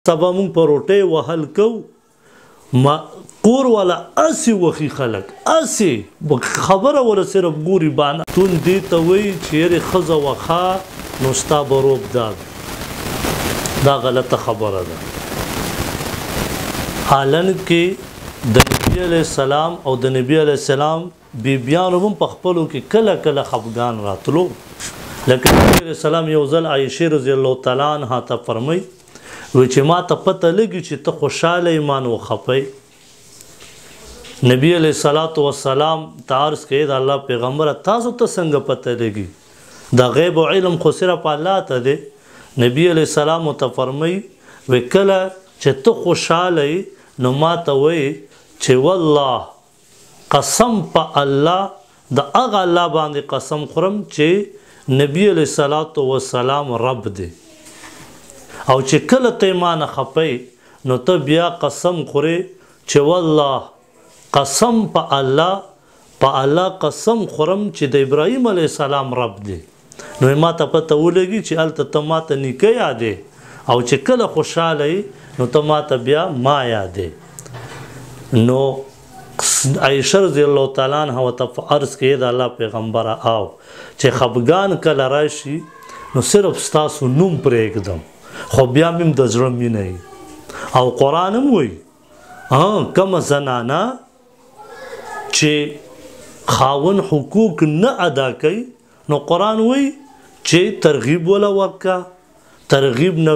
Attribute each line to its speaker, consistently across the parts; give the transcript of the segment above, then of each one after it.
Speaker 1: سبا مونږ په روټۍ وهل کوو کور والا اسې وخي خلک اسې خبره ولا صرف ګوري بانه تون دې ته وایي چې یارې ښځه وخا نو ستا به روب دا غلطه خبره ده. حالن کې د نبي علیه السلام او د نبي علیه السلام بیبیانو هم په خپلو کې کله کله خفګان راتلو. لکه نبي علیه السلام یو ځل عایشې رضی الله تعالی عنها ته فرمایي وی چې ما ته پته لګي چې ته خوشحاله ایمان وخپئ. نبی علیہ الصلوۃ والسلام ته عرض کړي د الله پیغمبره تاسو ته څنګه پته لګي؟ د غیب او علم خو صرف الله ته دی. نبی علیہ السلام ته فرمایي وی کله چې ته خوشحاله نو ما ته وایي چې والله قسم په الله د هغه الله باندې قسم خورم چې نبی علیہ الصلوۃ والسلام رب دی، او چې کله ته ایمان خپئ نو ته بیا قسم خورې چې والله قسم په الله قسم خورم چې د ابراهیم علیه السلام رب دی. نو ما ته پته ولګي چې هلته ته ما ته نیکه یادې او چې کله خوشحاله نو ته ما ته بیا ما یادې. نو عایشه رضی الله تعالی عنها ورته عرض کړي د الله پیغمبره او چې خفګان کله راشي نو صرف ستاسو نوم پرېږدم خو بیا مې د زړه مینه او قرآن هم وایي کومه زنانه چې خاون حقوق نه ادا کوي نو قرآن وایي چې ترغیب ولا ورکا، ترغیب نه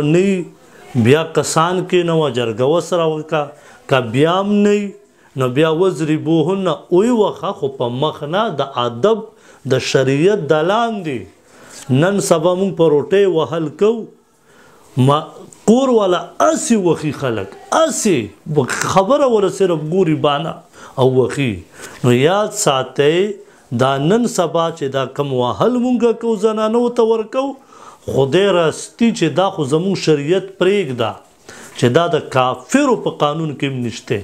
Speaker 1: بیا کسان کې نو جرګه وسره ورکا، که بیا هم نه نو بیا وضربوهن وخه خو په مخ نه د ادب د شریعت د لاندې. نن سبا موږ په روټۍ وهل کوو کور والا اسې وخي خلک اسې خبره ولا صرف ګوري بانه او وخي. نو یاد ساتئ دا نن سبا چې دا کم وهل مونږه کو زنانو ته ورکو خدای راستی چې دا خو زموږ شریعت پرېږده چې دا د کافرو په قانون کې هم نشته.